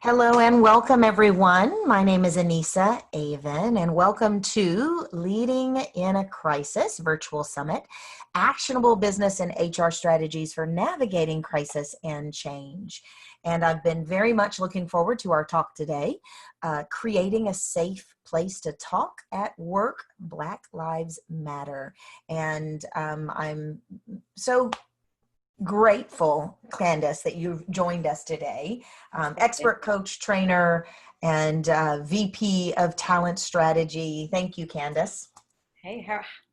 Hello and welcome, everyone. My name is Anissa Avon, and welcome to Leading in a Crisis Virtual Summit, Actionable Business and HR Strategies for Navigating Crisis and Change. And I've been very much looking forward to our talk today, Creating a Safe Place to Talk at Work, Black Lives Matter. And I'm so grateful, Candice, that you've joined us today. Expert coach, trainer, and VP of Talent Strategy. Thank you, Candice. Hey,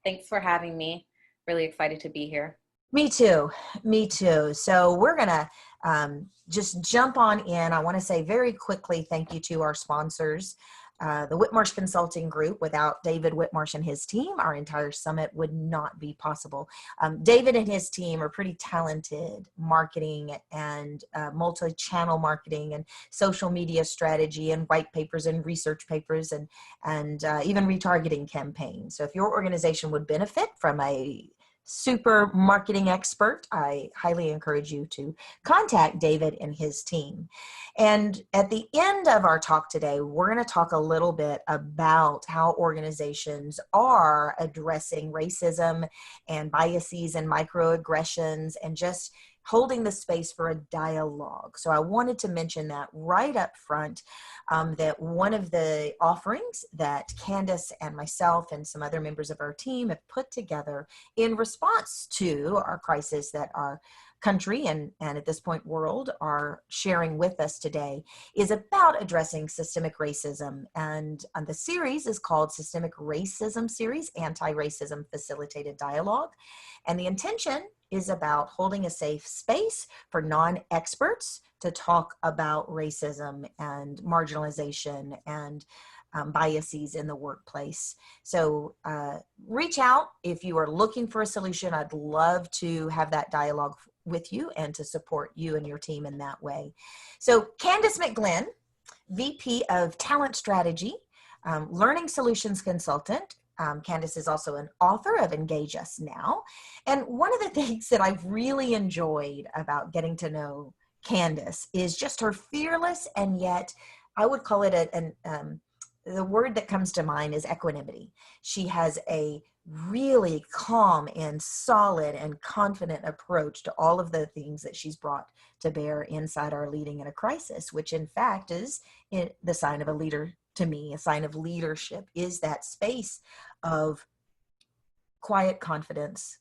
thanks for having me. Really excited to be here. Me too. Me too. So we're going to just jump on in. I want to say very quickly thank you to our sponsors. The Whitmarsh Consulting Group. Without David Whitmarsh and his team, our entire summit would not be possible. David and his team are pretty talented marketing and multi-channel marketing and social media strategy and white papers and research papers and even retargeting campaigns. So if your organization would benefit from a super marketing expert, I highly encourage you to contact David and his team. And at the end of our talk today, we're going to talk a little bit about how organizations are addressing racism and biases and microaggressions and just holding the space for a dialogue. So I wanted to mention that right up front, that one of the offerings that Candice and myself and some other members of our team have put together in response to our crisis that our country and at this point world are sharing with us today is about addressing systemic racism. And the series is called Systemic Racism Series, Anti-Racism Facilitated Dialogue. And the intention is about holding a safe space for non-experts to talk about racism and marginalization and biases in the workplace. So reach out if you are looking for a solution. I'd love to have that dialogue with you and to support you and your team in that way. So Candice McGlynn, VP of Talent Strategy, Learning Solutions Consultant. Candice is also an author of Engage Us Now. And one of the things that I've really enjoyed about getting to know Candice is just her fearless and yet I would call it the word that comes to mind is equanimity. She has a really calm and solid and confident approach to all of the things that she's brought to bear inside our Leading in a Crisis, which in fact is the sign of a leader. To me, a sign of leadership is that space of quiet confidence,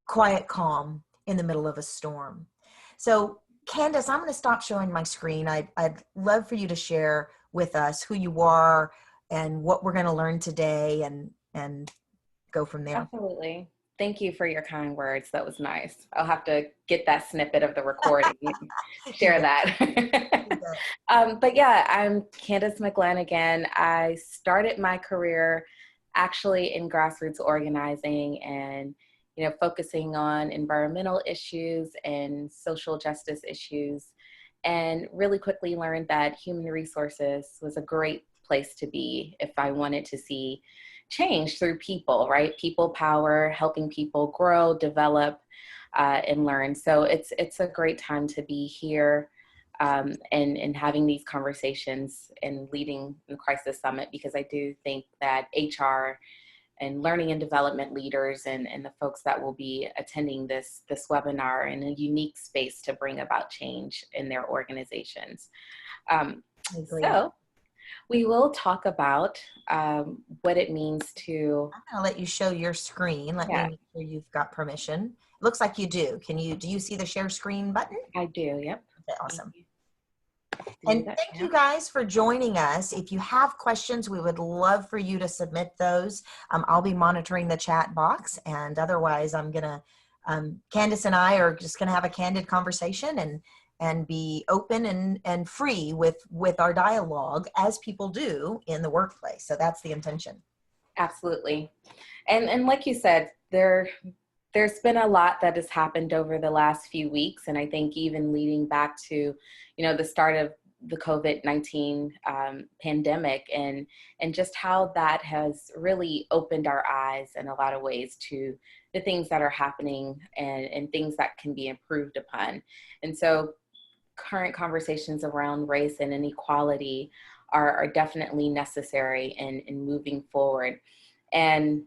quiet calm in the middle of a storm. So Candice, I'm going to stop showing my screen. I'd love for you to share with us who you are and what we're going to learn today and go from there. Absolutely. Thank you for your kind words. That was nice. I'll have to get that snippet of the recording, share that. But yeah, I'm Candice McGlynn again. I started my career actually in grassroots organizing and focusing on environmental issues and social justice issues, and really quickly learned that human resources was a great place to be if I wanted to see change through people, right? People power, helping people grow, develop, and learn. So it's a great time to be here and having these conversations and leading the Crisis Summit, because I do think that HR and learning and development leaders and the folks that will be attending this webinar in a unique space to bring about change in their organizations. So we will talk about what it means to... I'm going to let you show your screen. Let me make sure you've got permission. It looks like you do. Do you see the share screen button? I do, yep. Okay, awesome. And thank you guys for joining us. If you have questions, we would love for you to submit those. I'll be monitoring the chat box, and otherwise I'm going to, Candice and I are just going to have a candid conversation and be open and free with our dialogue as people do in the workplace. So that's the intention. Absolutely. And like you said, there's been a lot that has happened over the last few weeks. And I think even leading back to, the start of the COVID-19 pandemic and just how that has really opened our eyes in a lot of ways to the things that are happening and things that can be improved upon. And so current conversations around race and inequality are definitely necessary in moving forward. And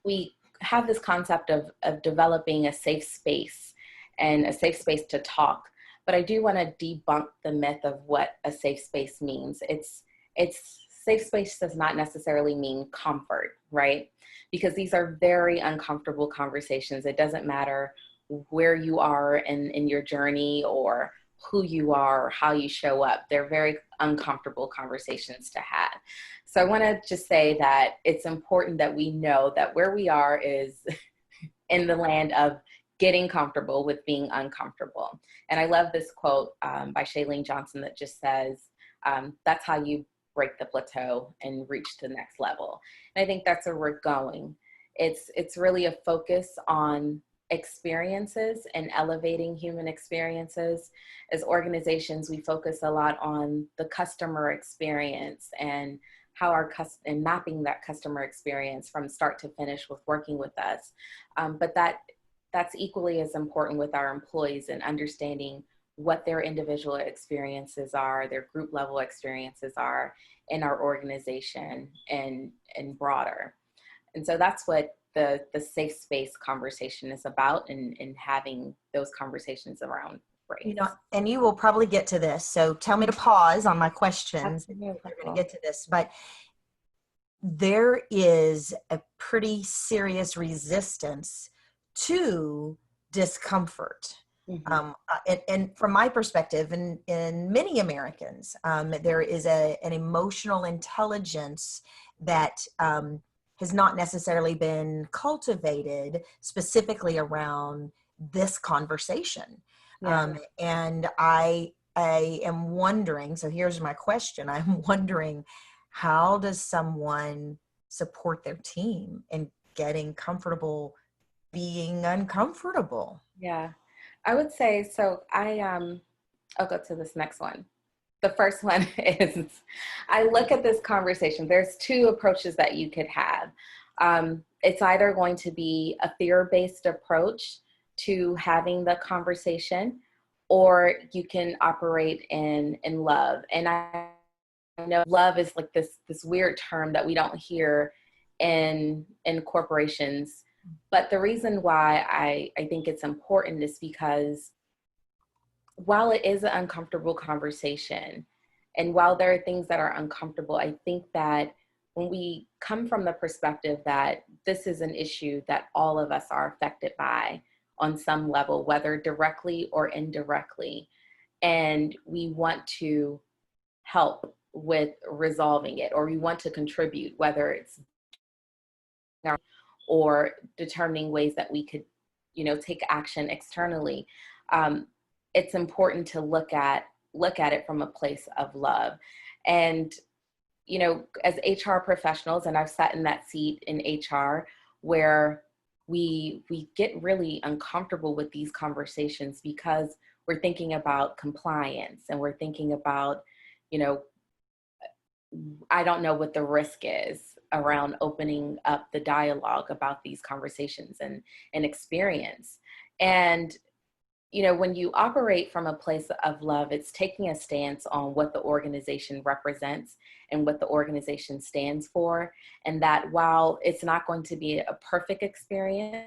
we have this concept of developing a safe space and a safe space to talk. But I do want to debunk the myth of what a safe space means. It's safe space does not necessarily mean comfort, right? Because these are very uncomfortable conversations. It doesn't matter where you are in your journey or who you are or how you show up. They're very uncomfortable conversations to have. So I want to just say that it's important that we know that where we are is in the land of getting comfortable with being uncomfortable. And I love this quote by Shailene Johnson that just says, that's how you break the plateau and reach the next level. And I think that's where we're going. It's really a focus on experiences and elevating human experiences. As organizations, we focus a lot on the customer experience and how and mapping that customer experience from start to finish with working with us. But that's equally as important with our employees and understanding what their individual experiences are, their group level experiences are in our organization and broader. And so that's what the safe space conversation is about, and having those conversations around race. You know, and you will probably get to this, so tell me to pause on my questions. Absolutely. You're going to get to this, but there is a pretty serious resistance to discomfort. Mm-hmm. And from my perspective, in many Americans, there is an emotional intelligence that has not necessarily been cultivated specifically around this conversation. Yeah. And I am wondering, so here's my question. I'm wondering, how does someone support their team in getting comfortable being uncomfortable? Yeah. I would say, so I'll go to this next one. The first one is, I look at this conversation, there's two approaches that you could have. It's either going to be a fear-based approach to having the conversation, or you can operate in love. And I know love is like this weird term that we don't hear in corporations. But the reason why I think it's important is because while it is an uncomfortable conversation, and while there are things that are uncomfortable, I think that when we come from the perspective that this is an issue that all of us are affected by on some level, whether directly or indirectly, and we want to help with resolving it, or we want to contribute, whether it's or determining ways that we could, take action externally. It's important to look at it from a place of love. And, as HR professionals, and I've sat in that seat in HR where we get really uncomfortable with these conversations because we're thinking about compliance and we're thinking about, I don't know what the risk is around opening up the dialogue about these conversations and experience. And, when you operate from a place of love, it's taking a stance on what the organization represents and what the organization stands for. And that while it's not going to be a perfect experience,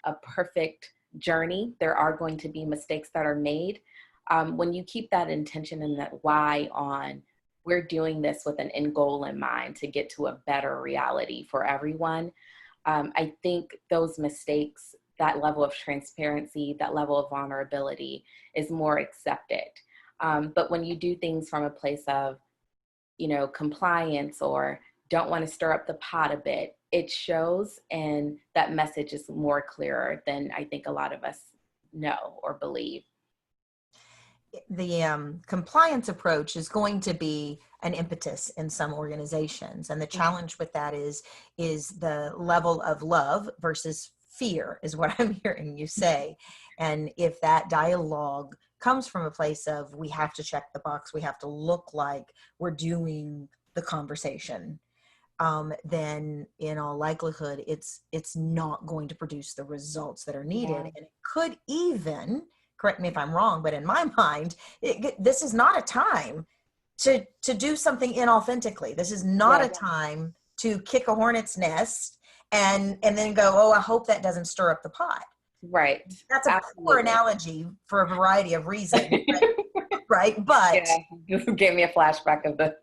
a perfect journey, there are going to be mistakes that are made. When you keep that intention and that why on, we're doing this with an end goal in mind to get to a better reality for everyone. I think those mistakes, that level of transparency, that level of vulnerability is more accepted. But when you do things from a place of, compliance or don't want to stir up the pot a bit, it shows, and that message is more clearer than I think a lot of us know or believe. The compliance approach is going to be an impetus in some organizations. And the challenge with that is the level of love versus fear is what I'm hearing you say. And if that dialogue comes from a place of, we have to check the box, we have to look like we're doing the conversation, then in all likelihood, it's not going to produce the results that are needed. Yeah. And it could even correct me if I'm wrong, but in my mind, this is not a time to do something inauthentically. This is not a time to kick a hornet's nest and then go, oh, I hope that doesn't stir up the pot. Right. That's a poor analogy for a variety of reasons, right? But yeah, just gave me a flashback of the.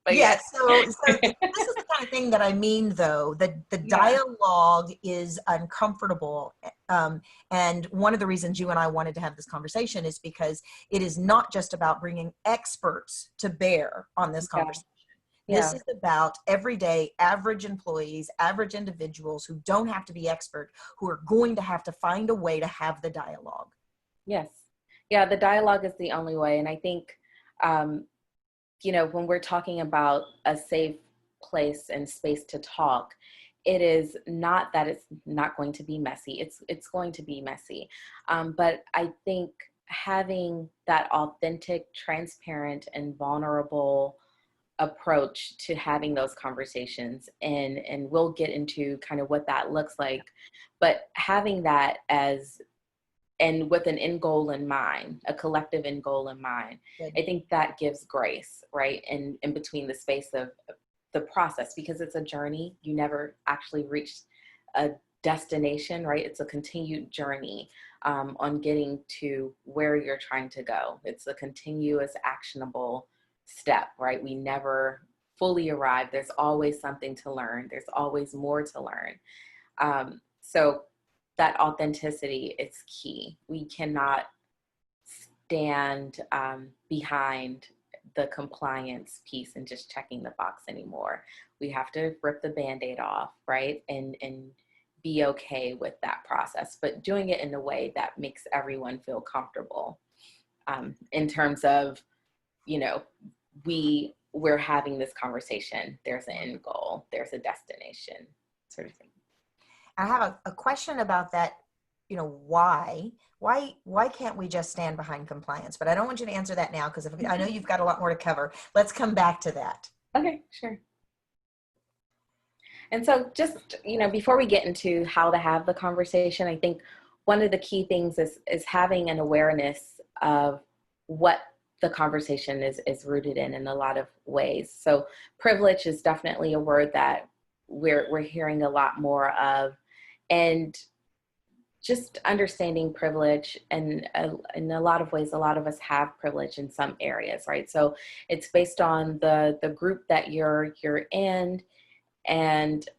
But yeah, so this is the kind of thing that I mean, though, that the dialogue is uncomfortable. And one of the reasons you and I wanted to have this conversation is because it is not just about bringing experts to bear on this conversation. This is about everyday average employees, average individuals who don't have to be expert, who are going to have to find a way to have the dialogue. Yes. Yeah, the dialogue is the only way. And I think, you know, when we're talking about a safe place and space to talk, it is not that it's not going to be messy. It's going to be messy. But I think having that authentic, transparent, and vulnerable approach to having those conversations, and we'll get into kind of what that looks like, but having that as, and with an end goal in mind, a collective end goal in mind, I think that gives grace, right? And in between the space of the process, because it's a journey. You never actually reach a destination, right? It's a continued journey on getting to where you're trying to go. It's a continuous actionable step, right? We never fully arrive. There's always something to learn. There's always more to learn. So that authenticity is key. We cannot stand behind the compliance piece and just checking the box anymore. We have to rip the Band-Aid off, right? And be okay with that process, but doing it in a way that makes everyone feel comfortable in terms of, you know, we're having this conversation. There's an end goal. There's a destination, sort of thing. I have a question about that. You know, why can't we just stand behind compliance? But I don't want you to answer that now, because I know you've got a lot more to cover. Let's come back to that. Okay, sure. And so just, you know, before we get into how to have the conversation, I think one of the key things is having an awareness of what the conversation is rooted in a lot of ways. So privilege is definitely a word that we're hearing a lot more of, and just understanding privilege, and in a lot of ways, a lot of us have privilege in some areas, right? So it's based on the group that you're in, and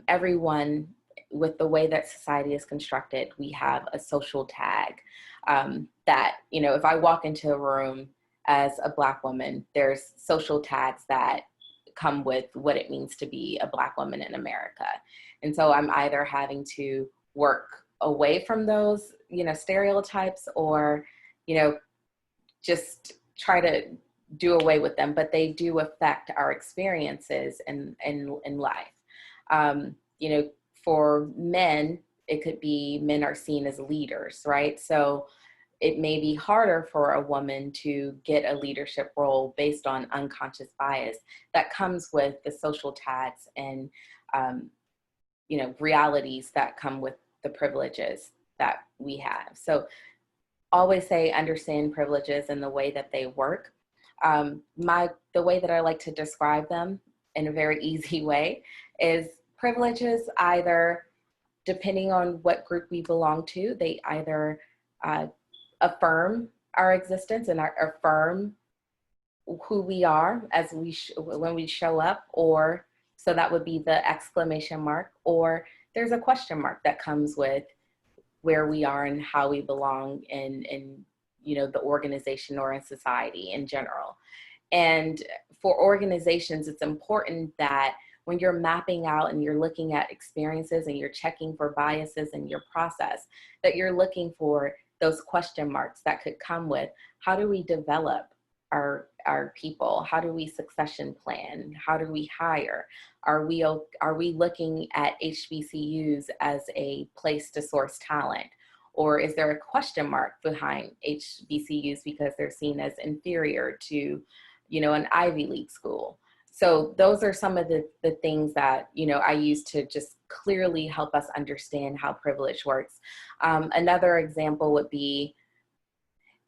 everyone, with the way that society is constructed, we have a social tag that, you know, if I walk into a room as a Black woman, there's social tags that come with what it means to be a Black woman in America. And so I'm either having to work away from those, you know, stereotypes, or, you know, just try to do away with them, but they do affect our experiences in life. You know, for men, it could be men are seen as leaders, right? So it may be harder for a woman to get a leadership role based on unconscious bias that comes with the social tags and, you know, realities that come with the privileges that we have. So always say, understand privileges and the way that they work. The way that I like to describe them in a very easy way is privileges, either depending on what group we belong to, they either affirm our existence and affirm who we are as when we show up, or so that would be the exclamation mark, or there's a question mark that comes with where we are and how we belong in you know, the organization or in society in general. And for organizations, it's important that when you're mapping out and you're looking at experiences and you're checking for biases in your process, that you're looking for those question marks that could come with, how do we develop our people? How do we succession plan? How do we hire? Are we looking at HBCUs as a place to source talent? Or is there a question mark behind HBCUs because they're seen as inferior to, you know, an Ivy League school? So those are some of the things that, you know, I use to just clearly help us understand how privilege works. Another example would be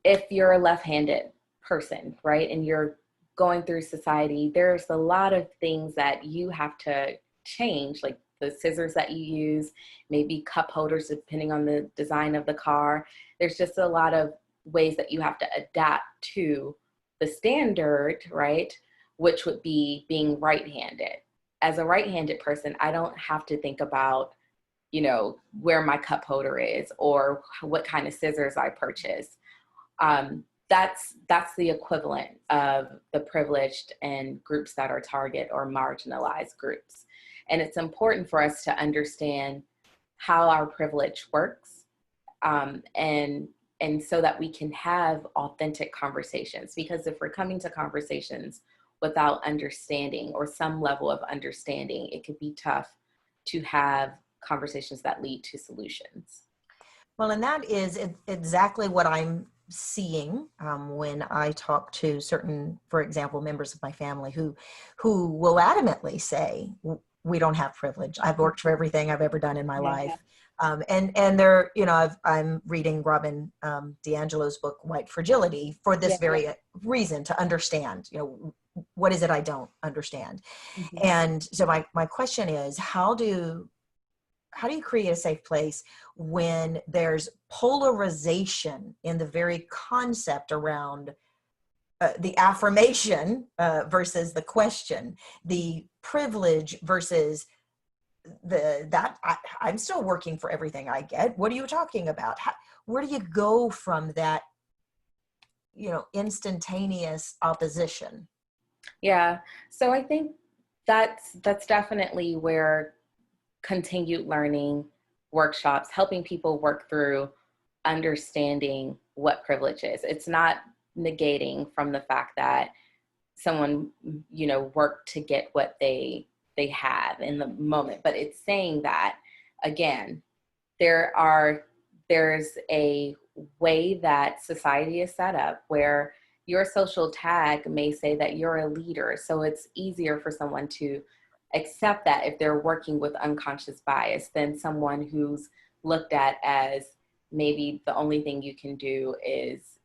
if you're a left-handed person, right, and you're going through society, there's a lot of things that you have to change, like the scissors that you use, maybe cup holders, depending on the design of the car. There's just a lot of ways that you have to adapt to the standard, right, which would be being right-handed. As a right-handed person, I don't have to think about, where my cup holder is or what kind of scissors I purchase. That's the equivalent of the privileged and groups that are target or marginalized groups. And it's important for us to understand how our privilege works, and so that we can have authentic conversations. Because if we're coming to conversations without understanding or some level of understanding, it could be tough to have conversations that lead to solutions. Well, and that is exactly what I'm seeing when I talk to certain, for example, members of my family who will adamantly say, we don't have privilege. I've worked for everything I've ever done in my life. And they're, I'm reading Robin DiAngelo's book, White Fragility, for this very reason, to understand, what is it I don't understand? Mm-hmm. And so my question is, how do you create a safe place when there's polarization in the very concept around the affirmation versus the question, the privilege versus I'm still working for everything I get. What are you talking about? Where do you go from that, instantaneous opposition? Yeah. So I think that's definitely where continued learning workshops, helping people work through understanding what privilege is. It's not negating from the fact that someone, worked to get what they have in the moment, but it's saying that, again, there's a way that society is set up where your social tag may say that you're a leader. So it's easier for someone to accept that if they're working with unconscious bias than someone who's looked at as maybe the only thing you can do is,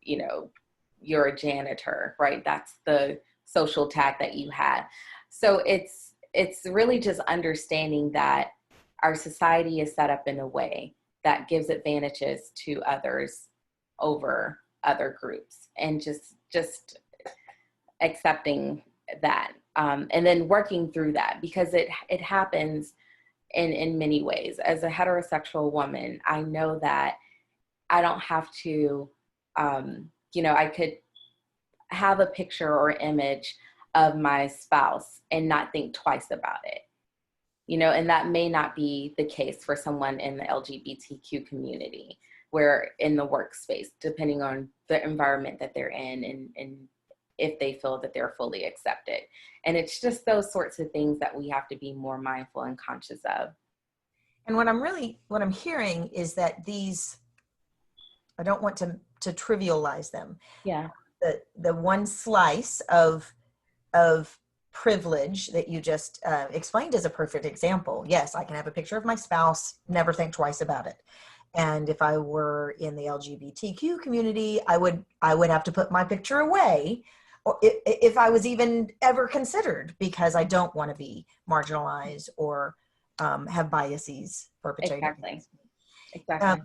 you're a janitor, right? That's the social tag that you had. So it's really just understanding that our society is set up in a way that gives advantages to others over other groups, and just accepting that. And then working through that, because it happens in many ways. As a heterosexual woman, I know that I don't have to, I could have a picture or image of my spouse and not think twice about it, and that may not be the case for someone in the LGBTQ community, where in the workspace, depending on the environment that they're in and if they feel that they're fully accepted. And it's just those sorts of things that we have to be more mindful and conscious of. And what I'm hearing is that these, I don't want to trivialize them. Yeah. The one slice of privilege that you just explained is a perfect example. Yes, I can have a picture of my spouse, never think twice about it. And if I were in the LGBTQ community, I would have to put my picture away, or if I was even ever considered, because I don't want to be marginalized or have biases perpetrated. Exactly.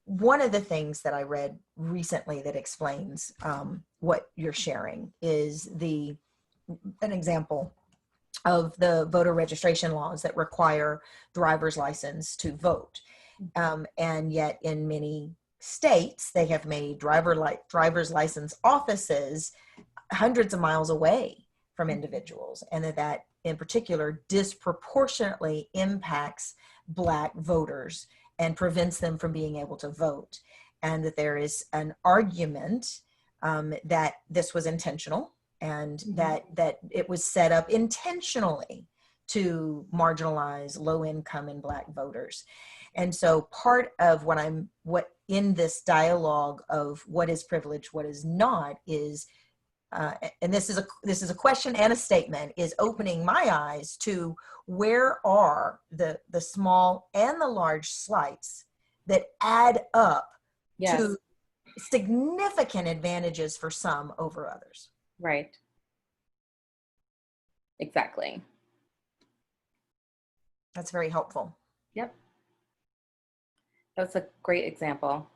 One of the things that I read recently that explains what you're sharing is an example of the voter registration laws that require driver's license to vote. And yet in many states, they have made driver's license offices hundreds of miles away from individuals, and that in particular disproportionately impacts Black voters and prevents them from being able to vote. And that there is an argument that this was intentional, and that it was set up intentionally to marginalize low income and Black voters. And so part of what in this dialogue of what is privilege, what is not, is and this is a question and a statement, is opening my eyes to where are the small and the large slights that add up to significant advantages for some over others. Right. Exactly. That's very helpful. Yep. That's a great example.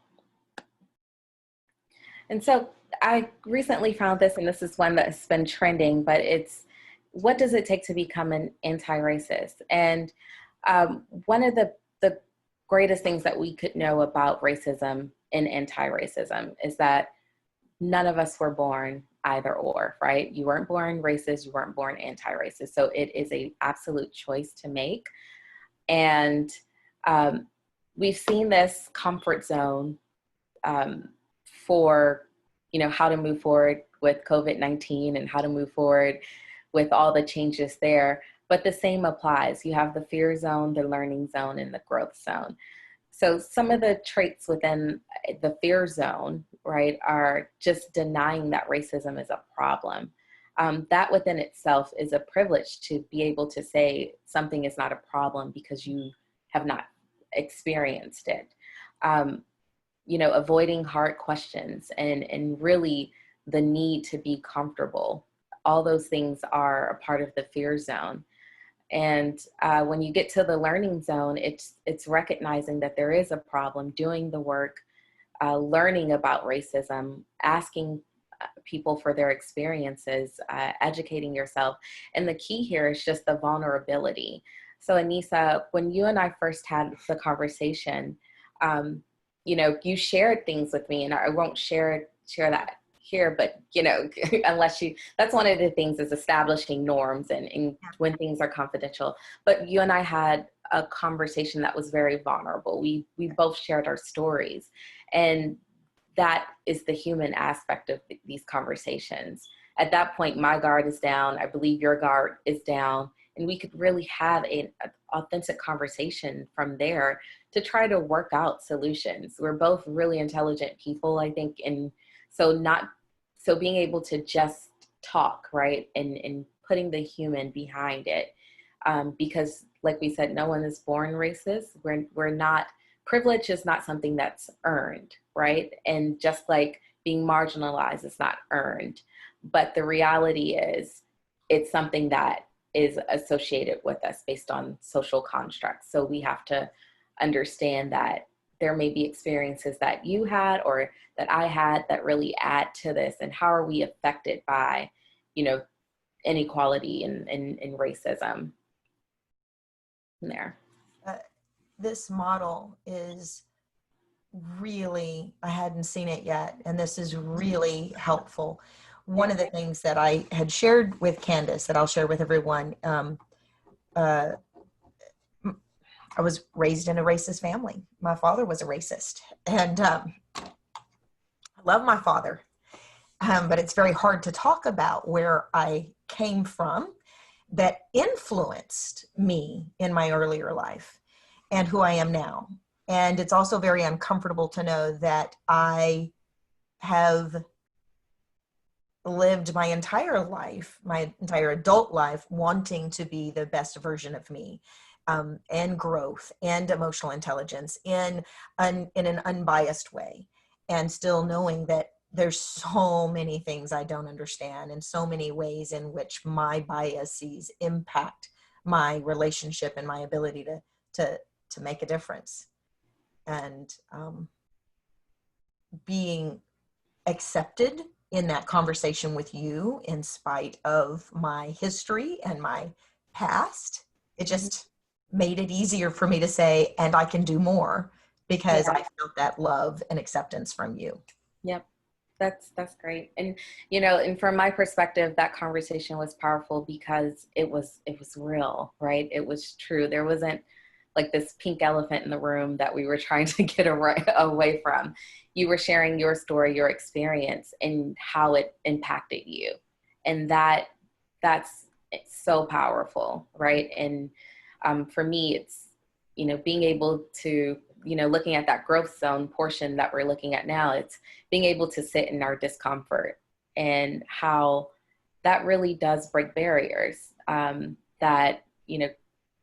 And so I recently found this, and this is one that's been trending, but it's, what does it take to become an anti-racist? And one of the greatest things that we could know about racism and anti-racism is that none of us were born either or, right? You weren't born racist, you weren't born anti-racist. So it is an absolute choice to make. And we've seen this comfort zone for, how to move forward with COVID-19 and how to move forward with all the changes there. But the same applies. You have the fear zone, the learning zone, and the growth zone. So some of the traits within the fear zone, right, are just denying that racism is a problem. That within itself is a privilege, to be able to say something is not a problem because you have not experienced it. Avoiding hard questions and really the need to be comfortable. All those things are a part of the fear zone. And when you get to the learning zone, it's recognizing that there is a problem, doing the work, learning about racism, asking people for their experiences, educating yourself. And the key here is just the vulnerability. So Anissa, when you and I first had the conversation, you shared things with me, and I won't share that here, but unless that's one of the things, is establishing norms and when things are confidential. But you and I had a conversation that was very vulnerable. We both shared our stories, and that is the human aspect of these conversations. At that point, my guard is down. I believe your guard is down, and we could really have an authentic conversation from there to try to work out solutions. We're both really intelligent people, I think, and so being able to just talk, right, and putting the human behind it, because like we said, no one is born racist. We're not, privilege is not something that's earned, right? And just like being marginalized is not earned, but the reality is it's something that is associated with us based on social constructs. So we have to understand that there may be experiences that you had or that I had that really add to this, and how are we affected by, inequality and racism there. This model is really, I hadn't seen it yet, and this is really helpful. One of the things that I had shared with Candice that I'll share with everyone, I was raised in a racist family. My father was a racist, and I love my father, but it's very hard to talk about where I came from that influenced me in my earlier life and who I am now. And it's also very uncomfortable to know that I have lived my entire life, my entire adult life, wanting to be the best version of me, and growth and emotional intelligence in an unbiased way, and still knowing that there's so many things I don't understand, and so many ways in which my biases impact my relationship and my ability to make a difference. And being accepted in that conversation with you, in spite of my history and my past, it just made it easier for me to say, and I can do more, because I felt that love and acceptance from you. Yep. That's great. And, and from my perspective, that conversation was powerful because it was real, right? It was true. There wasn't like this pink elephant in the room that we were trying to get away from. You were sharing your story, your experience, and how it impacted you. And that's so powerful, right? And for me, it's, being able to, looking at that growth zone portion that we're looking at now, it's being able to sit in our discomfort and how that really does break barriers, that,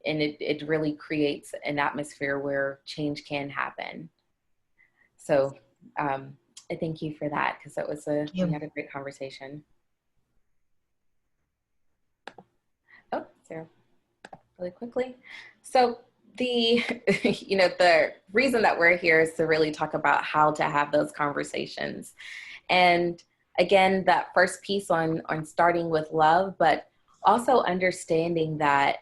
and it really creates an atmosphere where change can happen. So I thank you for that, because it was we had a great conversation. Oh, Sarah, really quickly. So the, the reason that we're here is to really talk about how to have those conversations. And again, that first piece on starting with love, but also understanding that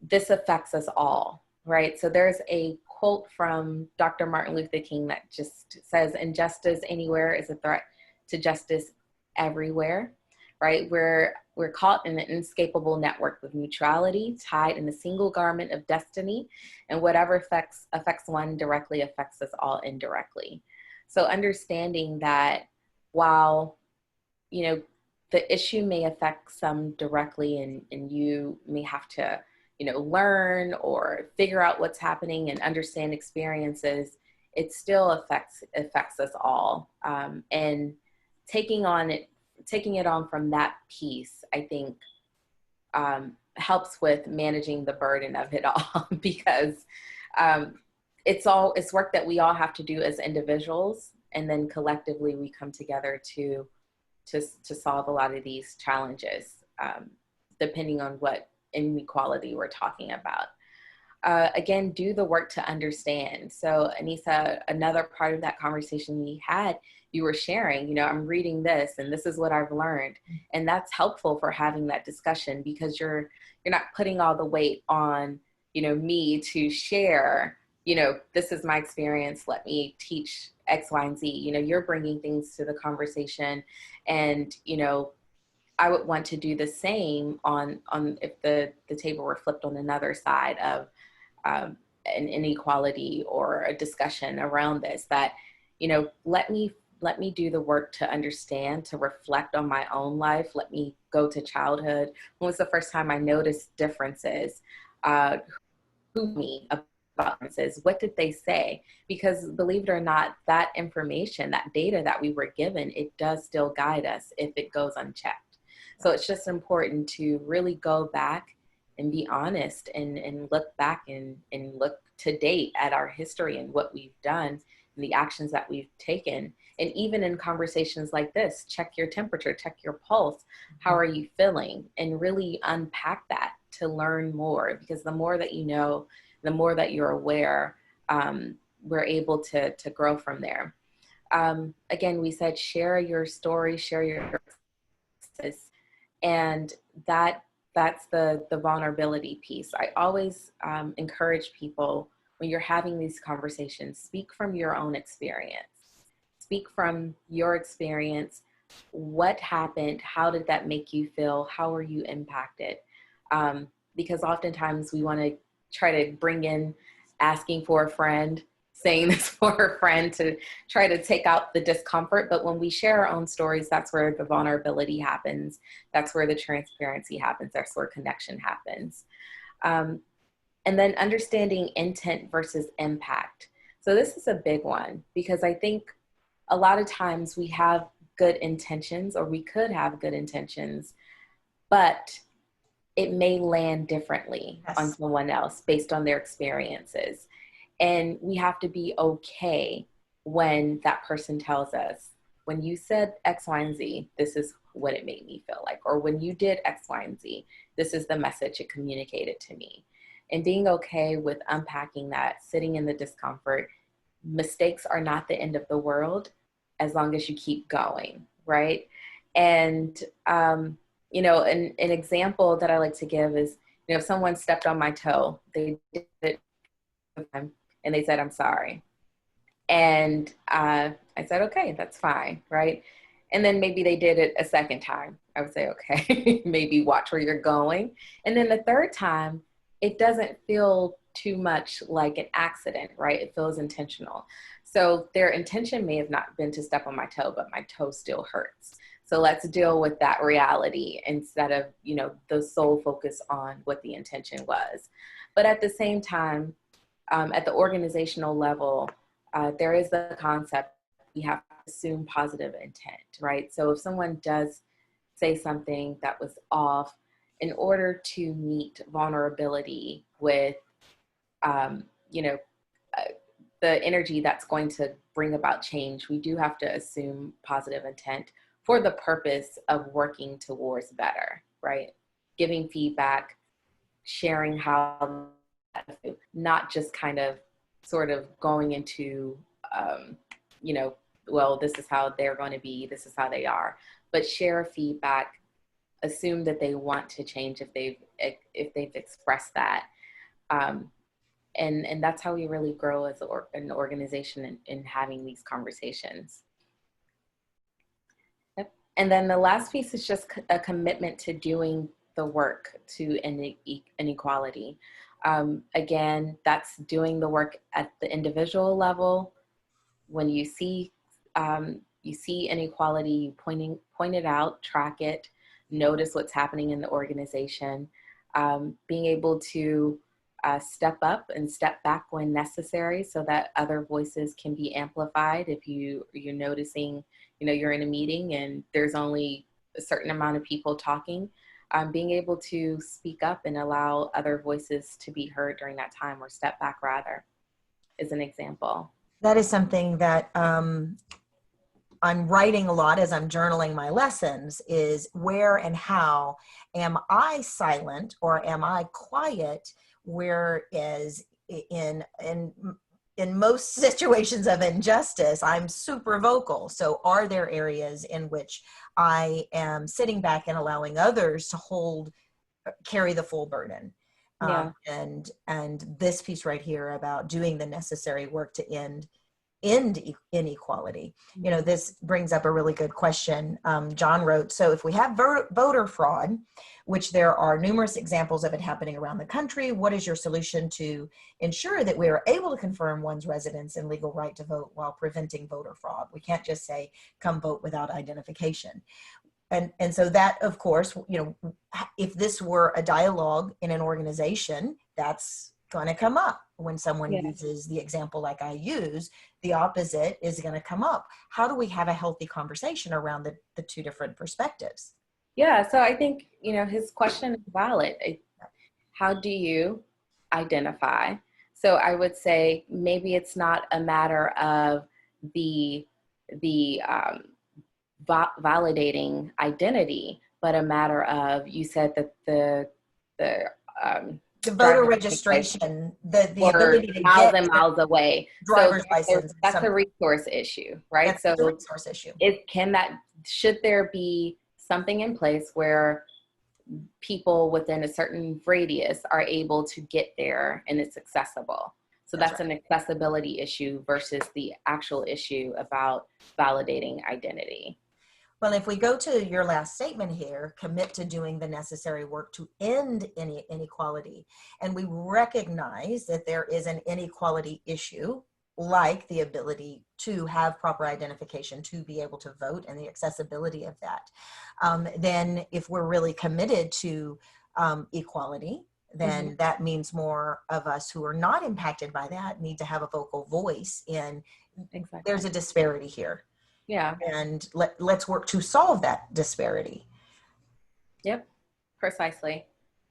this affects us all, right? So there's a quote from Dr. Martin Luther King that just says, injustice anywhere is a threat to justice everywhere, right? We're caught in an inescapable network of neutrality, tied in a single garment of destiny, and whatever affects one directly affects us all indirectly. So understanding that while, the issue may affect some directly, and you may have to, learn or figure out what's happening and understand experiences, it still affects us all. And taking it on from that piece, I think, helps with managing the burden of it all, because it's work that we all have to do as individuals, and then collectively we come together to solve a lot of these challenges, depending on what inequality we're talking about. Again, do the work to understand. So Anissa, another part of that conversation we had, you were sharing, I'm reading this and this is what I've learned. And that's helpful for having that discussion, because you're not putting all the weight on, me to share, this is my experience, let me teach X, Y, and Z. You're bringing things to the conversation, and, I would want to do the same on if the table were flipped on another side of an inequality or a discussion around this, that, let me do the work to understand, to reflect on my own life. Let me go to childhood. When was the first time I noticed differences? Who me about differences? What did they say? Because believe it or not, that information, that data that we were given, it does still guide us if it goes unchecked. So it's just important to really go back and be honest, and look back and look to date at our history and what we've done and the actions that we've taken. And even in conversations like this, check your temperature, check your pulse. How are you feeling? And really unpack that to learn more, because the more that you know, the more that you're aware, we're able to grow from there. Again, we said, share your story, share your experiences. And that's the vulnerability piece. I always encourage people, when you're having these conversations, speak from your own experience. Speak from your experience. What happened? How did that make you feel? How were you impacted? Because oftentimes we want to try to bring in asking for a friend, saying this for a friend to try to take out the discomfort. But when we share our own stories, that's where the vulnerability happens. That's where the transparency happens. That's where connection happens. And then understanding intent versus impact. So this is a big one, because I think a lot of times we have good intentions, or we could have good intentions, but it may land differently on someone else based on their experiences. And we have to be okay when that person tells us, when you said X, Y, and Z, this is what it made me feel like. Or when you did X, Y, and Z, this is the message it communicated to me. And being okay with unpacking that, sitting in the discomfort. Mistakes are not the end of the world as long as you keep going, right? And, an example that I like to give is, if someone stepped on my toe, they did it and they said, I'm sorry. And I said, okay, that's fine, right? And then maybe they did it a second time. I would say, okay, maybe watch where you're going. And then the third time, it doesn't feel too much like an accident, right? It feels intentional. So their intention may have not been to step on my toe, but my toe still hurts. So let's deal with that reality instead of, the sole focus on what the intention was. But at the same time, at the organizational level, there is the concept we have to assume positive intent, right? So if someone does say something that was off, in order to meet vulnerability with, the energy that's going to bring about change, we do have to assume positive intent for the purpose of working towards better, right? Giving feedback, sharing how, not just kind of sort of going into, you know, well, this is how they're going to be, this is how they are, but share feedback, assume that they want to change if they've expressed that. And that's how we really grow as an organization in having these conversations. Yep. And then the last piece is just a commitment to doing the work to inequality. Again, that's doing the work at the individual level. When you see inequality, you point it out, track it, notice what's happening in the organization, being able to step up and step back when necessary so that other voices can be amplified. If you're noticing, you're in a meeting and there's only a certain amount of people talking, being able to speak up and allow other voices to be heard during that time, or step back rather, is an example. That is something that I'm writing a lot as I'm journaling my lessons, is where and how am I silent or am I quiet? Whereas in most situations of injustice, I'm super vocal. So are there areas in which I am sitting back and allowing others to carry the full burden? Yeah. And this piece right here about doing the necessary work to end inequality. This brings up a really good question. John wrote, so if we have voter fraud, which there are numerous examples of it happening around the country, what is your solution to ensure that we are able to confirm one's residence and legal right to vote while preventing voter fraud? We can't just say, come vote without identification. And so that, of course, if this were a dialogue in an organization, that's going to come up. When someone uses the example like I use, the opposite is going to come up. How do we have a healthy conversation around the two different perspectives? Yeah, so I think, his question is valid. How do you identify? So I would say maybe it's not a matter of the validating identity, but a matter of, you said that the voter registration, the ability to miles get and miles away. Driver's license. That's a resource issue, right? That's a resource issue. Should there be something in place where people within a certain radius are able to get there and it's accessible? So that's an accessibility issue versus the actual issue about validating identity. Well, if we go to your last statement here, commit to doing the necessary work to end any inequality, and we recognize that there is an inequality issue, like the ability to have proper identification to be able to vote and the accessibility of that, then if we're really committed to equality, then that means more of us who are not impacted by that need to have a vocal voice in, there's a disparity here. Yeah. And let's work to solve that disparity. Yep, precisely.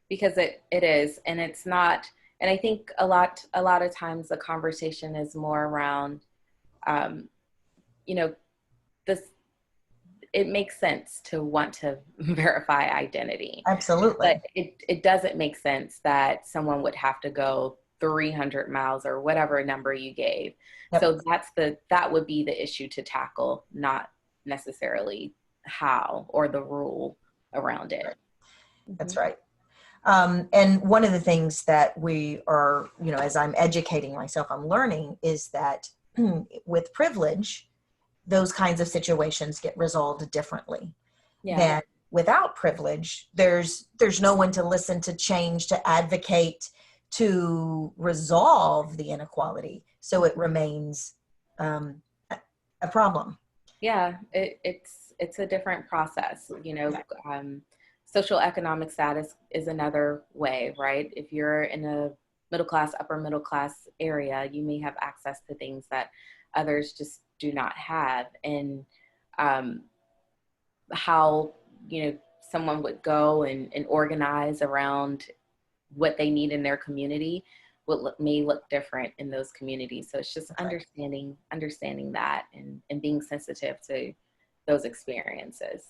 Because it is, and it's not, and I think a lot of times the conversation is more around, it makes sense to want to verify identity. Absolutely. But it doesn't make sense that someone would have to go 300 miles or whatever number you gave. Yep. So that would be the issue to tackle, not necessarily how or the rule around it. Right. That's right. And one of the things that we are, as I'm educating myself, I'm learning is that with privilege, those kinds of situations get resolved differently. Yeah. Than without privilege, there's no one to listen, to change, to advocate, to resolve the inequality. So it remains a problem. Yeah, it's a different process. Social economic status is another way, right? If you're in a middle class, upper middle class area, you may have access to things that others just do not have. And how, someone would go and organize around what they need in their community may look different in those communities. So it's just That's right. understanding that and being sensitive to those experiences.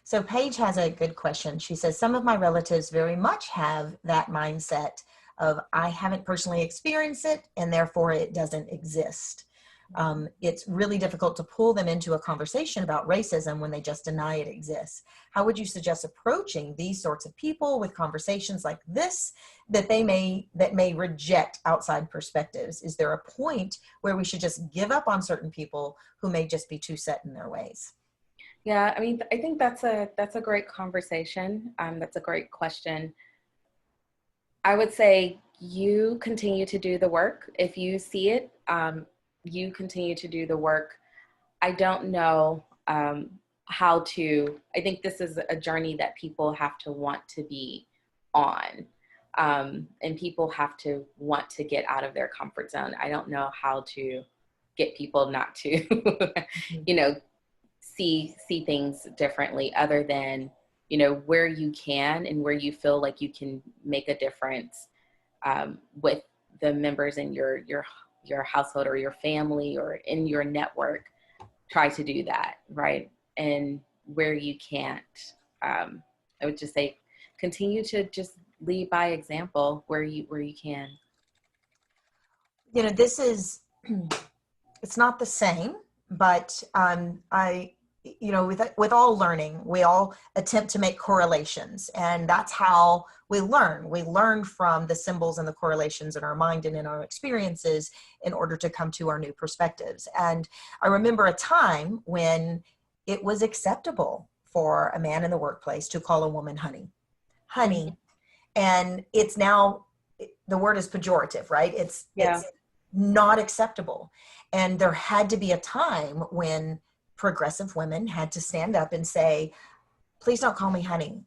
So Paige has a good question. She says, some of my relatives very much have that mindset of, I haven't personally experienced it and therefore it doesn't exist. It's really difficult to pull them into a conversation about racism when they just deny it exists. How would you suggest approaching these sorts of people with conversations like this that may reject outside perspectives? Is there a point where we should just give up on certain people who may just be too set in their ways? Yeah, I mean, I think that's a great conversation. That's a great question. I would say you continue to do the work. If you see it, you continue to do the work. I don't know how to, I think this is a journey that people have to want to be on. And people have to want to get out of their comfort zone. I don't know how to get people not to, you know, see things differently, other than, you know, where you can and where you feel like you can make a difference with the members in your household or your family or in your network. Try to do that, right? And where you can't, I would just say continue to just lead by example where you can. You know, this is, it's not the same, but you know, with all learning, we all attempt to make correlations, and that's how we learn. We learn from the symbols and the correlations in our mind and in our experiences in order to come to our new perspectives. And I remember a time when it was acceptable for a man in the workplace to call a woman honey. And it's now, the word is pejorative, right? It's not acceptable. And there had to be a time when progressive women had to stand up and say, please don't call me honey.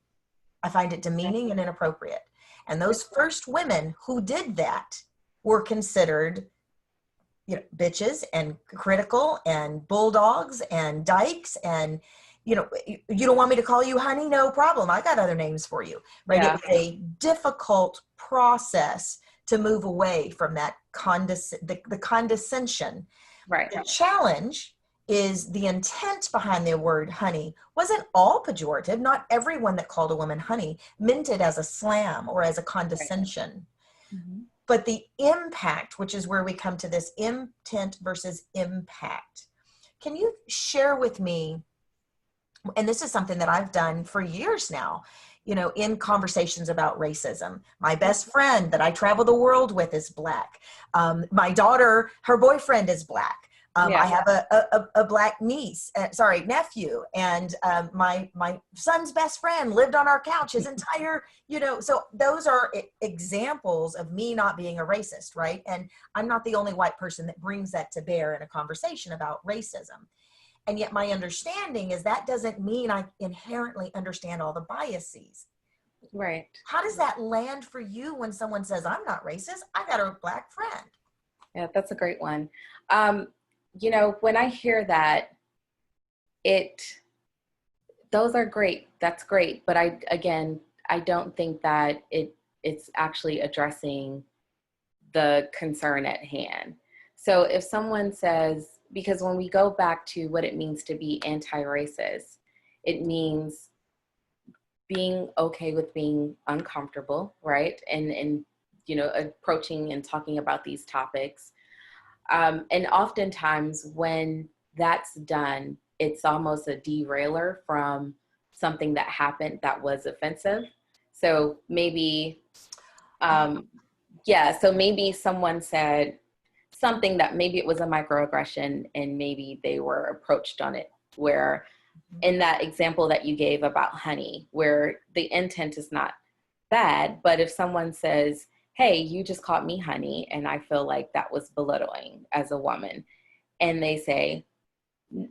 I find it demeaning and inappropriate. And those first women who did that were considered, you know, bitches and critical and bulldogs and dykes. And, you know, you don't want me to call you honey? No problem. I got other names for you, right? Yeah. It was a difficult process to move away from that the condescension. Right. The challenge is the intent behind the word honey wasn't all pejorative. Not everyone that called a woman honey meant it as a slam or as a condescension. Right. Mm-hmm. But the impact, which is where we come to this intent versus impact. Can you share with me, and this is something that I've done for years now, you know, in conversations about racism. My best friend that I travel the world with is Black. My daughter, her boyfriend is Black. I have a Black nephew, and my son's best friend lived on our couch his entire, you know, so those are examples of me not being a racist, right? And I'm not the only white person that brings that to bear in a conversation about racism. And yet my understanding is that doesn't mean I inherently understand all the biases. Right. How does that land for you when someone says, I'm not racist, I got a Black friend? Yeah, that's a great one. You know, when I hear that, those are great. That's great. But I don't think that it's actually addressing the concern at hand. So if someone says, because when we go back to what it means to be anti-racist, it means being okay with being uncomfortable, right? And you know, approaching and talking about these topics. And oftentimes when that's done, it's almost a derailer from something that happened that was offensive. So maybe, so maybe someone said something that maybe it was a microaggression and maybe they were approached on it, where in that example that you gave about honey, where the intent is not bad, but if someone says, hey, you just called me honey, and I feel like that was belittling as a woman. And they say,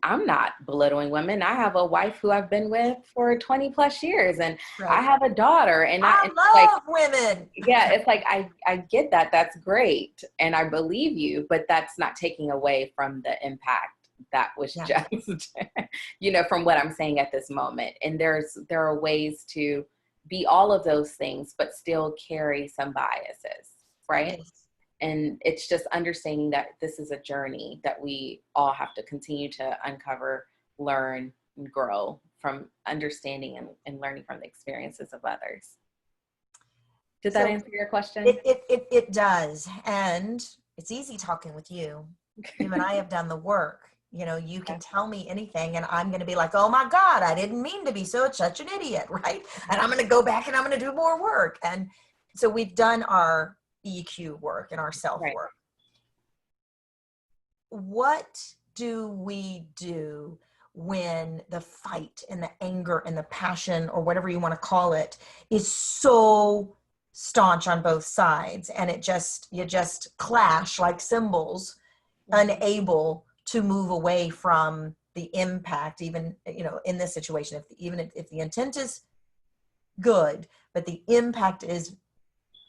I'm not belittling women. I have a wife who I've been with for 20 plus years, and Right. I have a daughter. And I love women. Yeah, it's like, I get that. That's great. And I believe you, but that's not taking away from the impact that was just, you know, from what I'm saying at this moment. And there are ways to be all of those things, but still carry some biases. right? Yes. And it's just understanding that this is a journey that we all have to continue to uncover, learn, and grow from understanding and learning from the experiences of others. Did that So answer your question? it does. And it's easy talking with you. You and I have done the work. You know, you can tell me anything and I'm going to be like, oh my God, I didn't mean to be such an idiot, right? And I'm going to go back and I'm going to do more work. And so we've done our EQ work and our self work. Right. What do we do when the fight and the anger and the passion, or whatever you want to call it, is so staunch on both sides, and you just clash like cymbals, unable to move away from the impact, even, you know, in this situation, if the intent is good, but the impact is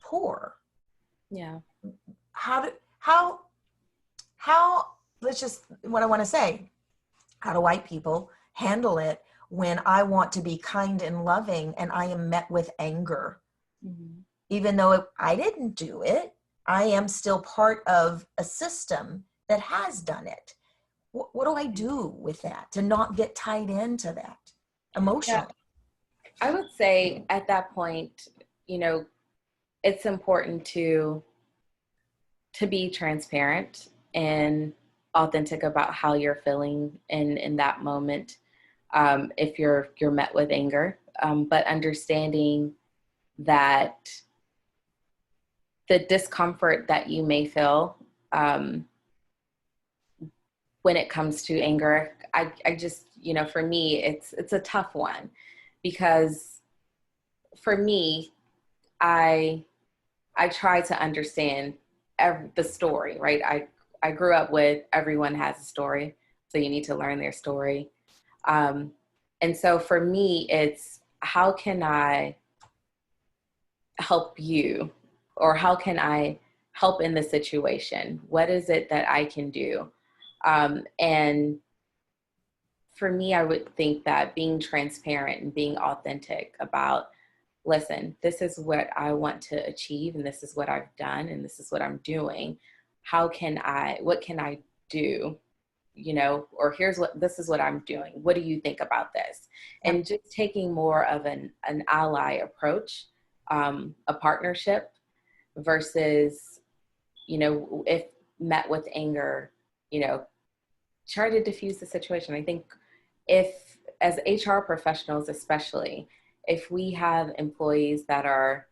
poor. Yeah. How let's just, what I want to say, how do white people handle it when I want to be kind and loving and I am met with anger? Mm-hmm. Even though I didn't do it, I am still part of a system that has done it. What do I do with that to not get tied into that emotionally? Yeah. I would say at that point, you know, it's important to be transparent and authentic about how you're feeling in that moment. If you're met with anger, but understanding that the discomfort that you may feel when it comes to anger, I just, you know, for me, it's a tough one, because for me, I try to understand the story, right? I grew up with everyone has a story, so you need to learn their story. And so for me, it's how can I help you, or how can I help in the situation? What is it that I can do? And for me, I would think that being transparent and being authentic about, listen, this is what I want to achieve, and this is what I've done, and this is what I'm doing. What can I do? You know, or this is what I'm doing. What do you think about this? Yep. And just taking more of an ally approach, a partnership, versus, you know, if met with anger, you know, try to diffuse the situation. I think if, as HR professionals, especially, if we have employees that are,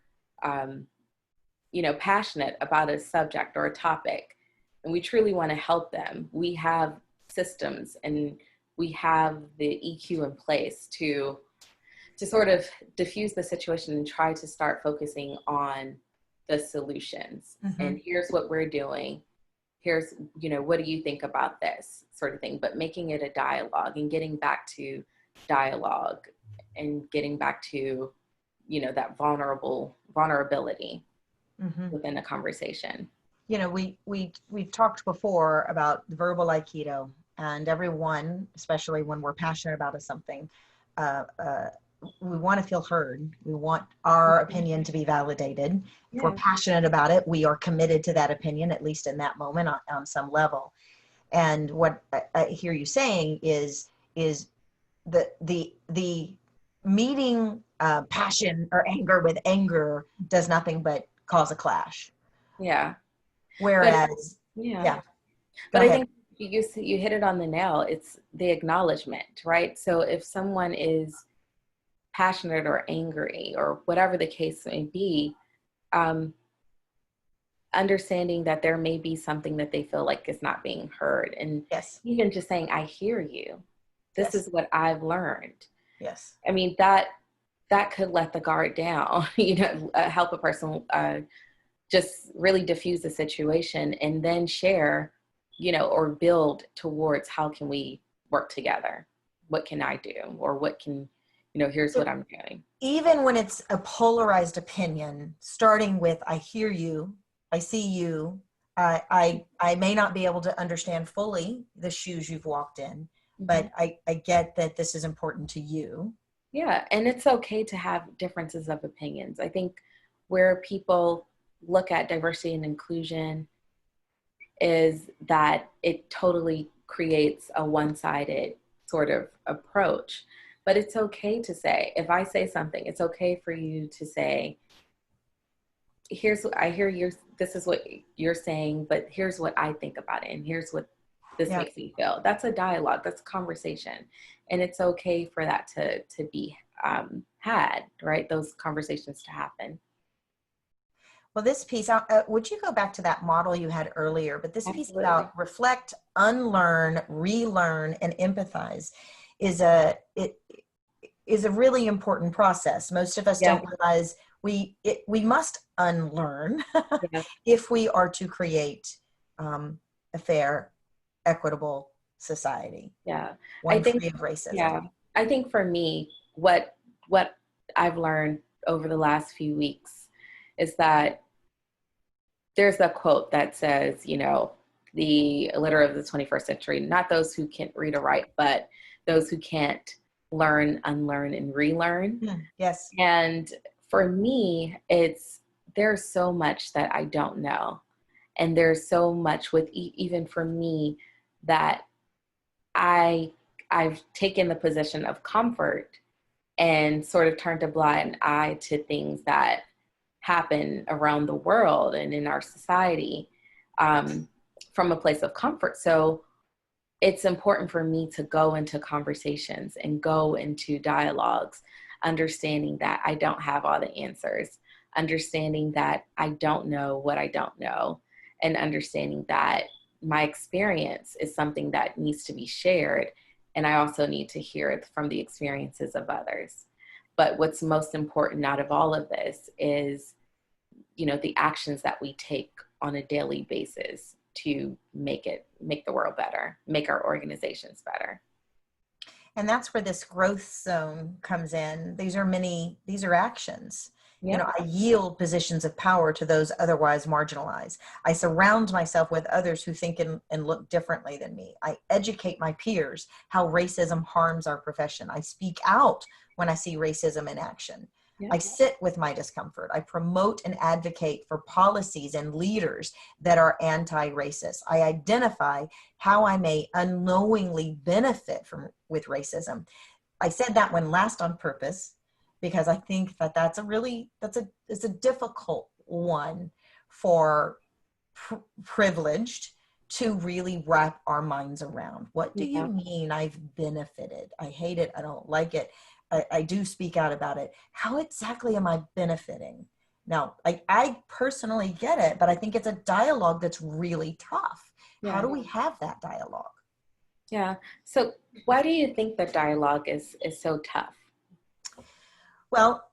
you know, passionate about a subject or a topic, and we truly want to help them, we have systems and we have the EQ in place to sort of diffuse the situation and try to start focusing on the solutions. Mm-hmm. And here's what we're doing. Here's, you know, what do you think about this sort of thing? But making it a dialogue and getting back to dialogue and getting back to, you know, that vulnerability mm-hmm. within a conversation. You know, we've talked before about verbal Aikido, and everyone, especially when we're passionate about something, we want to feel heard. We want our opinion to be validated. Yeah. If we're passionate about it, we are committed to that opinion, at least in that moment on some level. And what I hear you saying is the meeting passion or anger with anger does nothing but cause a clash. Yeah. Whereas, but I think you hit it on the nail. It's the acknowledgement, right? So if someone is passionate or angry or whatever the case may be, understanding that there may be something that they feel like is not being heard, and yes. even just saying, I hear you. This yes. is what I've learned. Yes. I mean, that could let the guard down, you know, help a person just really diffuse the situation, and then share, you know, or build towards how can we work together? What can I do? Or what can, you know, here's what I'm doing. Even when it's a polarized opinion, starting with, I hear you, I see you, I may not be able to understand fully the shoes you've walked in, mm-hmm. but I get that this is important to you. Yeah, and it's okay to have differences of opinions. I think where people look at diversity and inclusion is that it totally creates a one-sided sort of approach. But it's okay to say, if I say something, it's okay for you to say, here's what I hear you, this is what you're saying, but here's what I think about it, and here's what this makes me feel. That's a dialogue, that's a conversation. And it's okay for that to be had, right? Those conversations to happen. Well, this piece, would you go back to that model you had earlier? But this Absolutely. piece about reflect, unlearn, relearn, and empathize is a really important process. Most of us don't realize we must unlearn if we are to create a fair, equitable society. Yeah, one free of racism. Yeah, I think for me, what I've learned over the last few weeks is that there's a quote that says, you know, the illiterate of the 21st century, not those who can't read or write, but those who can't learn, unlearn, and relearn. Yes. And for me, there's so much that I don't know. And there's so much with even for me that I've taken the position of comfort and sort of turned a blind eye to things that happen around the world and in our society from a place of comfort. So it's important for me to go into conversations and go into dialogues, understanding that I don't have all the answers, understanding that I don't know what I don't know, and understanding that my experience is something that needs to be shared. And I also need to hear it from the experiences of others. But what's most important out of all of this is, you know, the actions that we take on a daily basis to make the world better, make our organizations better. And that's where this growth zone comes in. These are actions. You know, I yield positions of power to those otherwise marginalized. I surround myself with others who think and look differently than me. I educate my peers how racism harms our profession. I speak out when I see racism in action. I sit with my discomfort. I promote and advocate for policies and leaders that are anti-racist. I identify how I may unknowingly benefit with racism. I said that one last on purpose, because I think that it's a difficult one for privileged to really wrap our minds around. What do you mean I've benefited? I hate it. I don't like it. I do speak out about it. How exactly am I benefiting? Now, I personally get it, but I think it's a dialogue that's really tough. How do we have that dialogue? Yeah. So why do you think the dialogue is so tough? Well,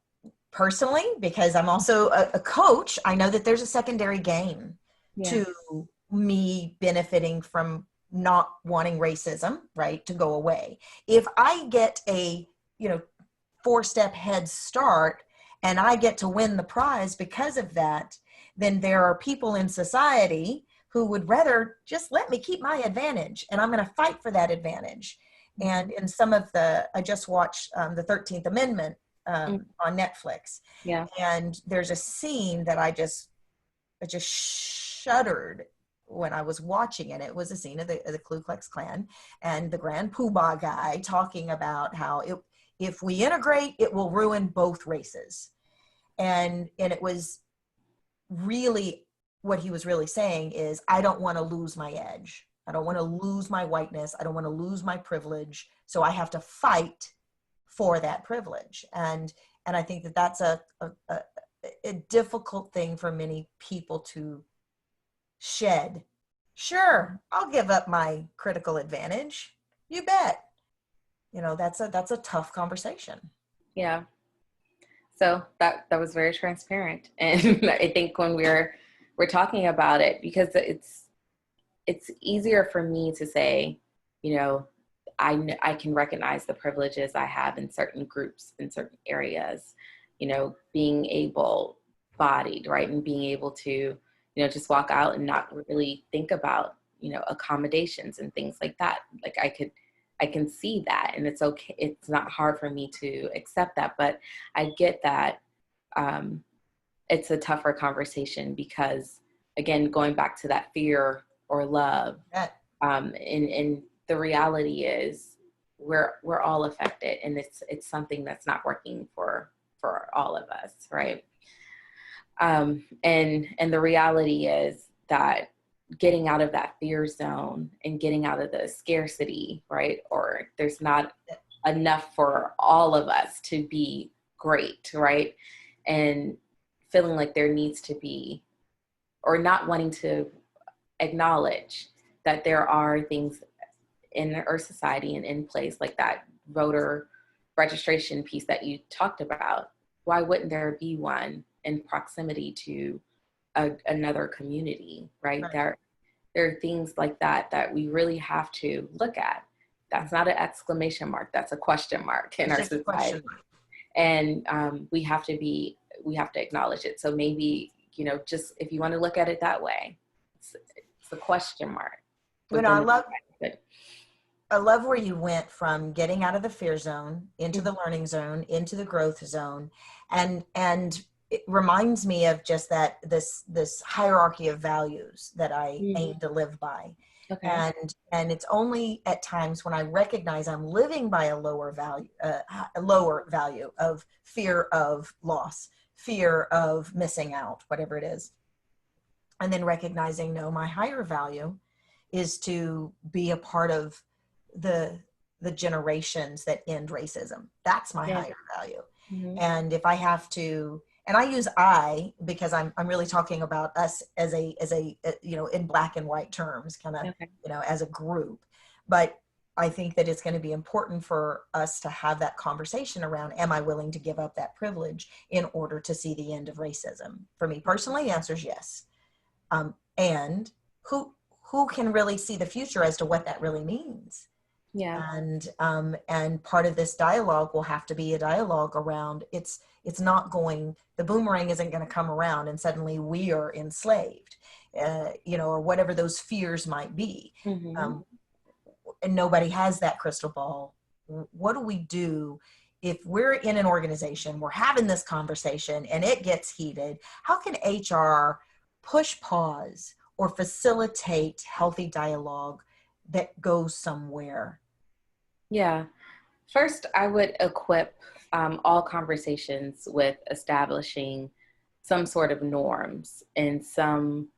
personally, because I'm also a coach, I know that there's a secondary gain to me benefiting from not wanting racism, right, to go away. If I get a 4-step head start and I get to win the prize because of that, then there are people in society who would rather just let me keep my advantage, and I'm going to fight for that advantage. And in some of I just watched the 13th Amendment on Netflix. And there's a scene that I just shuddered when I was watching it. It was a scene of the Ku Klux Klan and the Grand Poobah guy talking about how if we integrate, it will ruin both races. And it was really, what he was really saying is, I don't want to lose my edge. I don't want to lose my whiteness. I don't want to lose my privilege. So I have to fight for that privilege. And I think that that's a difficult thing for many people to shed. Sure, I'll give up my critical advantage. You bet. That's a tough conversation. Yeah. So that was very transparent. And I think when we're talking about it, because it's easier for me to say, I can recognize the privileges I have in certain groups, in certain areas, being able-bodied, right? And being able to, just walk out and not really think about, accommodations and things like that. Like I can see that, and it's okay. It's not hard for me to accept that, but I get that it's a tougher conversation because, again, going back to that fear or love, and the reality is we're all affected, and it's something that's not working for all of us, right? And the reality is that getting out of that fear zone and getting out of the scarcity, right? Or there's not enough for all of us to be great, right? And feeling like there needs to be, or not wanting to acknowledge that there are things in our society and in place, like that voter registration piece that you talked about. Why wouldn't there be one in proximity to another community, right? There are things like that we really have to look at. That's not an exclamation mark, that's a question mark in our society. And we have to acknowledge it. So maybe, just if you want to look at it that way, it's a question mark. I love where you went from getting out of the fear zone into the learning zone, into the growth zone. And it reminds me of just that this hierarchy of values that I aim to live by. Okay. And it's only at times when I recognize I'm living by a lower value of fear of loss, fear of missing out, whatever it is. And then recognizing, no, my higher value is to be a part of the generations that end racism. That's my higher value. Mm-hmm. And if I have to, and I use I because I'm really talking about us as a in black and white terms, kind of, as a group. But I think that it's going to be important for us to have that conversation around, am I willing to give up that privilege in order to see the end of racism? For me personally, the answer is yes. And who can really see the future as to what that really means? Yeah. And part of this dialogue will have to be a dialogue around it's not going, the boomerang isn't going to come around and suddenly we are enslaved, or whatever those fears might be. Mm-hmm. And nobody has that crystal ball. What do we do if we're in an organization, we're having this conversation and it gets heated? How can HR push pause or facilitate healthy dialogue that goes somewhere? Yeah. First, I would equip all conversations with establishing some sort of norms and some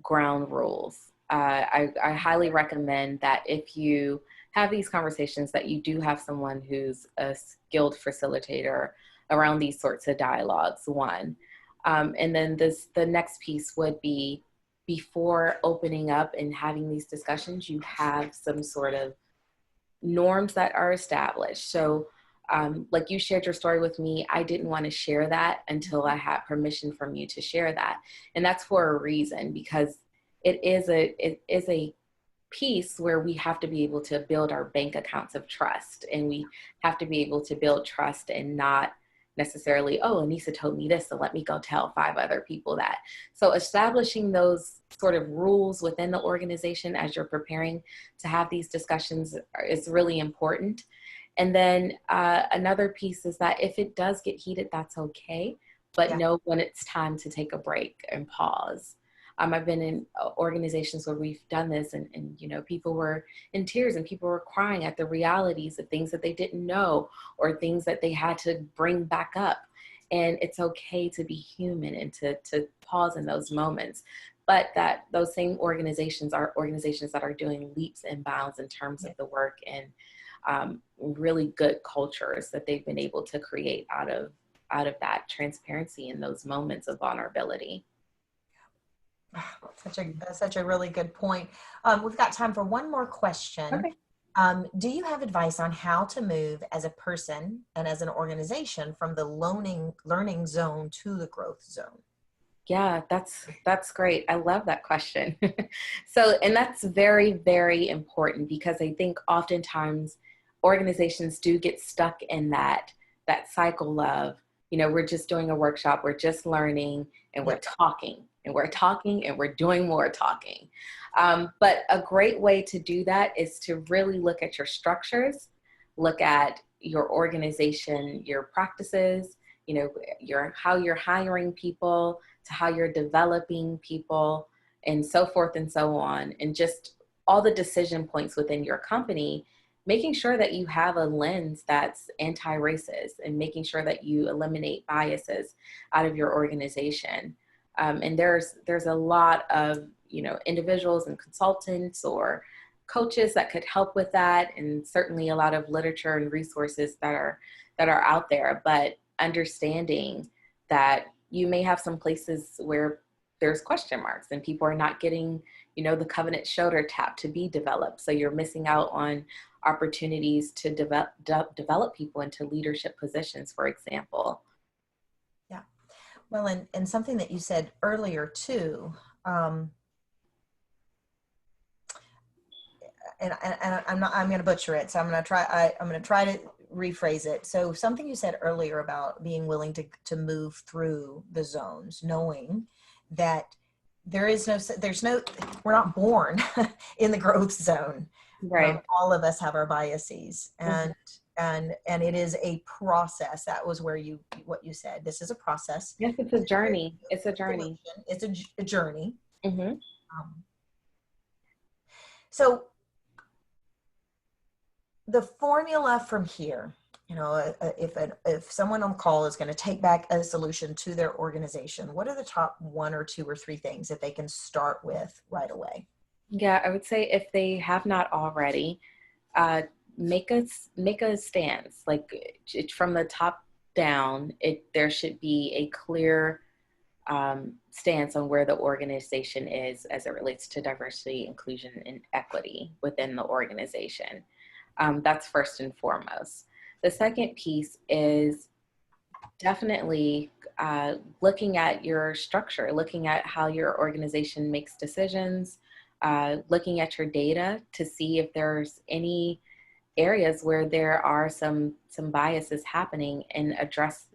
ground rules. I highly recommend that if you have these conversations, that you do have someone who's a skilled facilitator around these sorts of dialogues, one. And then the next piece would be, before opening up and having these discussions, you have some sort of norms that are established. So like you shared your story with me, I didn't want to share that until I had permission from you to share that. And that's for a reason, because it is a piece where we have to be able to build our bank accounts of trust, and we have to be able to build trust and not necessarily, oh, Anissa told me this, so let me go tell 5 other people that. So establishing those sort of rules within the organization as you're preparing to have these discussions is really important. And then another piece is that if it does get heated, that's okay, but know when it's time to take a break and pause. I've been in organizations where we've done this and people were in tears and people were crying at the realities of things that they didn't know or things that they had to bring back up. And it's okay to be human and to pause in those moments. But that those same organizations are organizations that are doing leaps and bounds in terms of the work and really good cultures that they've been able to create out of that transparency in those moments of vulnerability. Such a really good point. We've got time for one more question. Okay. Do you have advice on how to move as a person and as an organization from the learning zone to the growth zone? Yeah, that's great. I love that question. And that's very, very important, because I think oftentimes organizations do get stuck in that cycle of, we're just doing a workshop, we're just learning, and we're talking. And we're talking and we're doing more talking. But a great way to do that is to really look at your structures, look at your organization, your practices, how you're hiring people, to how you're developing people, and so forth and so on, and just all the decision points within your company, making sure that you have a lens that's anti-racist and making sure that you eliminate biases out of your organization. And there's a lot of, individuals and consultants or coaches that could help with that, and certainly a lot of literature and resources that are out there. But understanding that you may have some places where there's question marks and people are not getting, the covenant shoulder tap to be developed. So you're missing out on opportunities to develop people into leadership positions, for example. Yeah. Well, and something that you said earlier too, and I'm going to butcher it. So I'm going to try to rephrase it. So something you said earlier about being willing to move through the zones, knowing that there's no, we're not born in the growth zone. Right. All of us have our biases, and it is a process. That was what you said. This is a process. Yes, it's a journey. It's a journey. It's a journey. Mm-hmm. So the formula from here, if someone on call is going to take back a solution to their organization, what are the top 1 or 2 or 3 things that they can start with right away? Yeah, I would say if they have not already, make a stance. Like from the top down, there should be a clear stance on where the organization is as it relates to diversity, inclusion, and equity within the organization. That's first and foremost. The second piece is definitely looking at your structure, looking at how your organization makes decisions, looking at your data to see if there's any areas where there are some biases happening, and address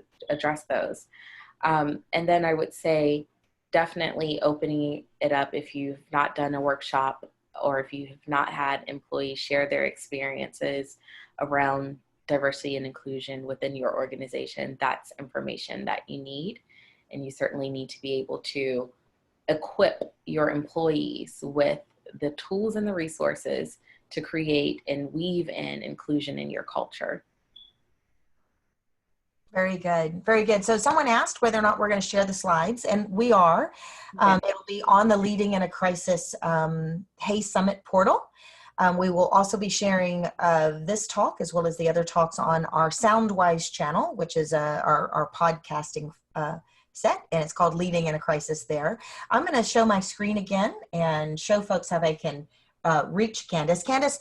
those. And then I would say definitely opening it up if you've not done a workshop, or if you have not had employees share their experiences around diversity and inclusion within your organization. That's information that you need. And you certainly need to be able to equip your employees with the tools and the resources to create and weave in inclusion in your culture. Very good. Very good. So someone asked whether or not we're going to share the slides, and we are. It'll be on the Leading in a Crisis Hay Summit portal. We will also be sharing this talk as well as the other talks on our Soundwise channel, which is our podcasting set, and it's called Leading in a Crisis there. I'm going to show my screen again and show folks how they can reach Candice. Candice,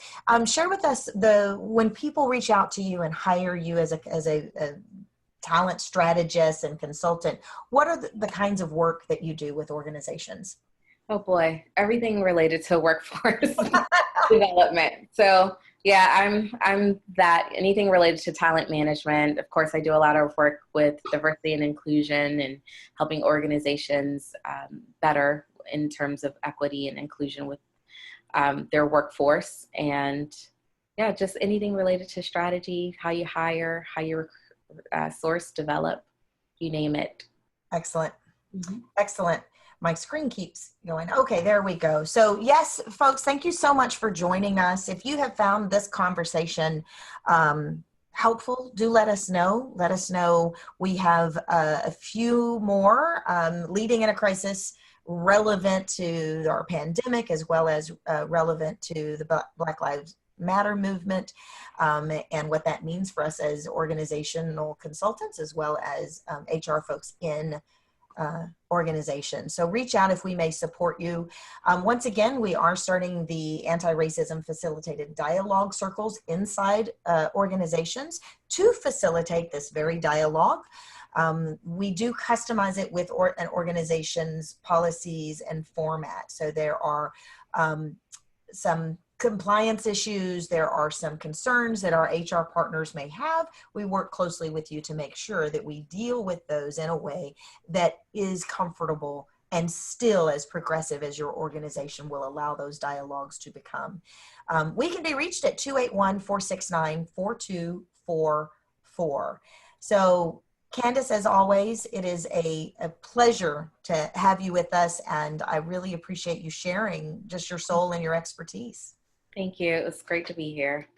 share with us when people reach out to you and hire you as a talent strategist and consultant, what are the kinds of work that you do with organizations? Oh boy, everything related to workforce development. So yeah, I'm that, anything related to talent management. Of course, I do a lot of work with diversity and inclusion and helping organizations better in terms of equity and inclusion with their workforce. And yeah, just anything related to strategy, how you hire, how you source, develop, you name it. Excellent. Mm-hmm. Excellent. My screen keeps going. Okay, there we go. So yes, folks, thank you so much for joining us. If you have found this conversation helpful, do let us know. Let us know. We have a few more Leading in a Crisis relevant to our pandemic, as well as relevant to the Black Lives Matter movement, and what that means for us as organizational consultants, as well as HR folks in organization. So reach out if we may support you. Once again, we are starting the anti-racism facilitated dialogue circles inside organizations to facilitate this very dialogue. We do customize it with an organization's policies and format. So there are some compliance issues, there are some concerns that our HR partners may have. We work closely with you to make sure that we deal with those in a way that is comfortable and still as progressive as your organization will allow those dialogues to become. We can be reached at 281-469-4244. So Candice, as always, it is a pleasure to have you with us, and I really appreciate you sharing just your soul and your expertise. Thank you. It was great to be here.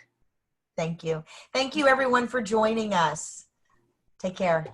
Thank you. Thank you, everyone, for joining us. Take care.